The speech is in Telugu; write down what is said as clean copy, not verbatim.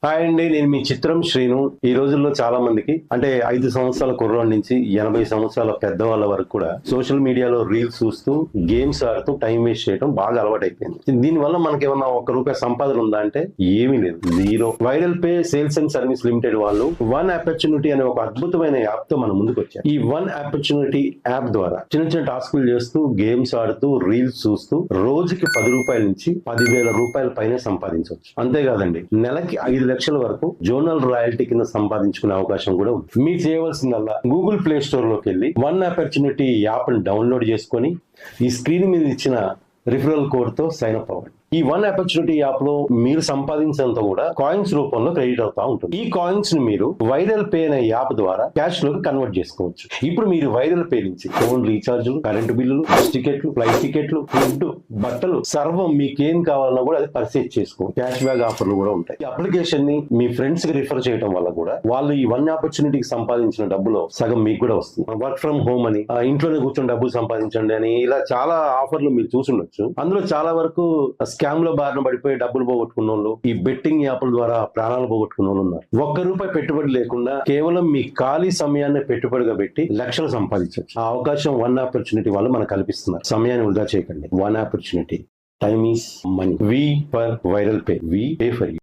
హాయ్ అండి, నేను మీ చిత్రం శ్రీను. ఈ రోజుల్లో చాలా మందికి అంటే 5 సంవత్సరాల కుర్రోళ్ళ నుంచి 80 సంవత్సరాల పెద్దవాళ్ళ వరకు కూడా సోషల్ మీడియాలో రీల్స్ చూస్తూ గేమ్స్ ఆడుతూ టైం వేస్ట్ చేయడం బాగా అలవాటైపోయింది. దీనివల్ల మనకి ఏమన్నా ₹1 సంపాదన ఉందా అంటే ఏమీ లేదు, zero. Viral pay sales and service limited వాళ్ళు వన్ ఆపర్చునిటీ అనే ఒక అద్భుతమైన యాప్ తో మన ముందుకు వచ్చారు. ఈ వన్ ఆపర్చునిటీ యాప్ ద్వారా చిన్న చిన్న టాస్కులు చేస్తూ గేమ్స్ ఆడుతూ రీల్స్ చూస్తూ రోజుకి ₹10 నుంచి ₹10,000 పైన సంపాదించవచ్చు. అంతేకాదండి, నెలకి 5 లక్షల వరకు జోనల్ రాయల్టీ కింద సంపాదించుకునే అవకాశం కూడా ఉంది. మీరు చేయవలసిందల్లా గూగుల్ ప్లే స్టోర్ లోకి వెళ్ళి వన్ ఆపర్చునిటీ యాప్ ని డౌన్లోడ్ చేసుకొని ఈ స్క్రీన్ మీద ఇచ్చిన రిఫరల్ కోడ్ తో సైన్ అప్ అవ్వండి. ఈ వన్ ఆపర్చునిటీ యాప్ లో మీరు సంపాదించినంత కూడా కాయిన్స్ రూపంలో క్రెడిట్ అవుతా ఉంటుంది. ఈ కాయిన్స్ ని మీరు వైరల్ పే అనే యాప్ ద్వారా క్యాష్ లోకి కన్వర్ట్ చేసుకోవచ్చు. ఇప్పుడు మీరు వైరల్ పే నుంచి ఫోన్ రీఛార్జ్లు, కరెంటు బిల్లులు, బస్ టికెట్లు, ఫ్లైట్ టికెట్లు, ఫుడ్, బట్టలు సర్వం మీకేం కావాలన్నా కూడా అది పర్చేజ్ చేసుకోవచ్చు. క్యాష్ బ్యాక్ ఆఫర్లు కూడా ఉంటాయి. ఈ అప్లికేషన్ ని మీ ఫ్రెండ్స్ కి రిఫర్ చేయడం వల్ల కూడా వాళ్ళు ఈ వన్ ఆపర్చునిటీకి సంపాదించిన డబ్బులో సగం మీకు కూడా వస్తుంది. వర్క్ ఫ్రమ్ హోమ్ అని, ఇంట్లోనే కూర్చొని డబ్బులు సంపాదించండి అని, ఇలా చాలా ఆఫర్లు మీరు చూసుండొచ్చు. అందులో చాలా వరకు స్కామ్ లో బారిన పడిపోయి డబ్బులు పోగొట్టుకున్న వాళ్ళు, ఈ బెట్టింగ్ యాప్ల ద్వారా ప్రాణాలు పోగొట్టుకున్న వాళ్ళు ఉన్నారు. ₹1 పెట్టుబడి లేకుండా కేవలం మీ ఖాళీ సమయాన్ని పెట్టుబడిగా పెట్టి లక్షలు సంపాదించవచ్చు. ఆ అవకాశం వన్ ఆపర్చునిటీ వాళ్ళు మనకు కల్పిస్తున్నారు. సమయాన్ని వృధా చేయకండి. One opportunity. Time is money. We for viral pay. We pay for you.